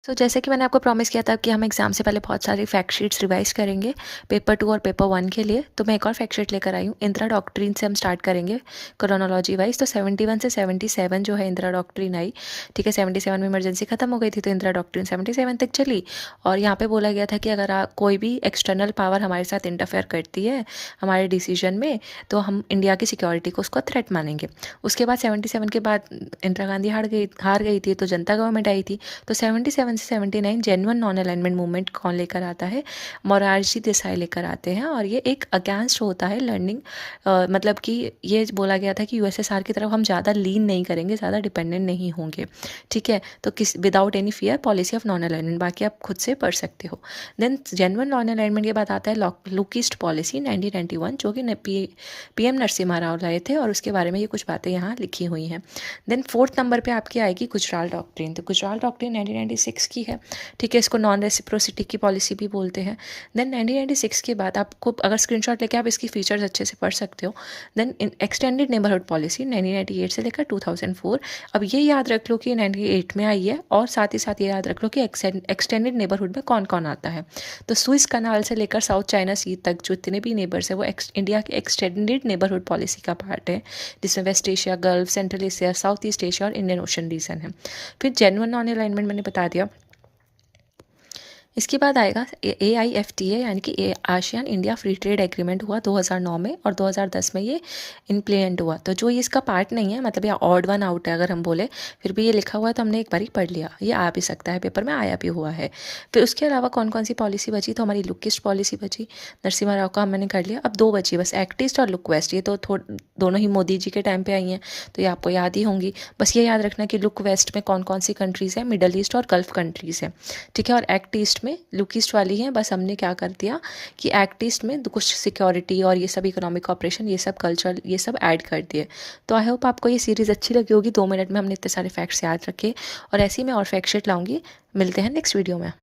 जैसे कि मैंने आपको प्रॉमिस किया था कि हम एग्ज़ाम से पहले बहुत सारी फैक्ट शीट्स रिवाइज़ करेंगे पेपर 2 और पेपर 1 के लिए। तो मैं एक और फैक्ट शीट लेकर आई हूँ। इंदिरा डॉक्ट्रिन से हम स्टार्ट करेंगे क्रोनोलॉजी वाइज़। तो 71 से 77 जो है इंदिरा डॉक्ट्रिन आई, ठीक है। 77 में इमरजेंसी खत्म हो गई थी, तो इंदिरा डॉक्ट्रिन 77 तक चली। और यहाँ पे बोला गया था कि अगर कोई भी एक्सटर्नल पावर हमारे साथ इंटरफेयर करती है हमारे डिसीजन में, तो हम इंडिया की सिक्योरिटी को उसको थ्रेट मानेंगे। उसके बाद 77 के बाद इंदिरा गांधी हार गई थी, तो जनता गवर्नमेंट आई थी। तो 77 से 79 जेन्युइन नॉन अलाइनमेंट मूवमेंट कौन लेकर आता है? मोरारजी देसाई लेकर आते हैं। और ये एक अगेंस्ट होता है लर्निंग, मतलब कि ये बोला गया था कि यूएसएसआर की तरफ हम ज़्यादा लीन नहीं करेंगे, ज़्यादा डिपेंडेंट नहीं होंगे, ठीक है। तो किस without any fear policy of non alignment, बाकी आप खुद से पढ़ सकते हो। देन जेन्युइन नॉन अलाइनमेंट के बाद आता है लुकिस्ट पॉलिसी 1991, जो कि पीएम नरसिम्हा राव लाए थे, और उसके बारे में ये कुछ बातें यहाँ लिखी हुई हैं। देन 4th नंबर पे आपकी आएगी गुजराल डॉक्ट्रिन। तो गुजराल डॉक्ट्रिन 1996 की है, ठीक है। इसको नॉन रेसिप्रोसिटी की पॉलिसी भी बोलते हैं। देन 1996 के बाद आपको अगर स्क्रीनशॉट लेके आप इसकी फीचर्स अच्छे से पढ़ सकते हो। देन एक्सटेंडेड नेबरहुड पॉलिसी 1998 से लेकर 2004। अब ये याद रख लो कि 98 में आई है, और साथ ही साथ ये याद रख लो कि एक्सटेंडेड नेबरहुड में कौन कौन आता है। तो स्विस कनाल से लेकर साउथ चाइना सी तक जितने भी नेबर्स है वो इंडिया के एक्सटेंडेड नेबरहुड पॉलिसी का पार्ट है, जिसमें West Asia, Gulf, Central Asia, South East Asia और इंडियन ओशन रीजन है। फिर जेन्युइन नॉन अलाइनमेंट मैंने बता दिया। इसके बाद आएगा AIFTA, यानी कि ASEAN India free trade agreement हुआ 2009 में, और 2010 में ये इम्प्लीमेंट हुआ। तो जो ये इसका पार्ट नहीं है, मतलब ये ऑड वन आउट है अगर हम बोले, फिर भी ये लिखा हुआ है तो हमने एक बार ही पढ़ लिया, ये आ भी सकता है पेपर में, आया भी हुआ है। फिर उसके अलावा कौन कौन सी पॉलिसी बची? तो हमारी लुकिस्ट पॉलिसी बची, नरसिम्हा राव का मैंने कर लिया। अब 2 बची बस, एक्ट ईस्ट और लुक वेस्ट। ये तो दोनों ही मोदी जी के टाइम पे आई हैं, तो ये आपको याद ही होंगी। बस ये याद रखना कि लुक वेस्ट में कौन कौन सी कंट्रीज़ हैं, मिडल ईस्ट और गल्फ कंट्रीज़ हैं, ठीक है। और एक्ट ईस्ट में लुक ईस्ट वाली है, बस हमने क्या कर दिया कि एक्ट ईस्ट में कुछ सिक्योरिटी और ये सब इकोनॉमिक ऑपरेशन, ये सब कल्चर, ये सब ऐड कर दिए। तो आई होप आपको ये सीरीज़ अच्छी लगी होगी। 2 मिनट में हमने इतने सारे फैक्ट्स याद रखे, और ऐसे ही मैं और फैक्ट शीट लाऊंगी। मिलते हैं नेक्स्ट वीडियो में।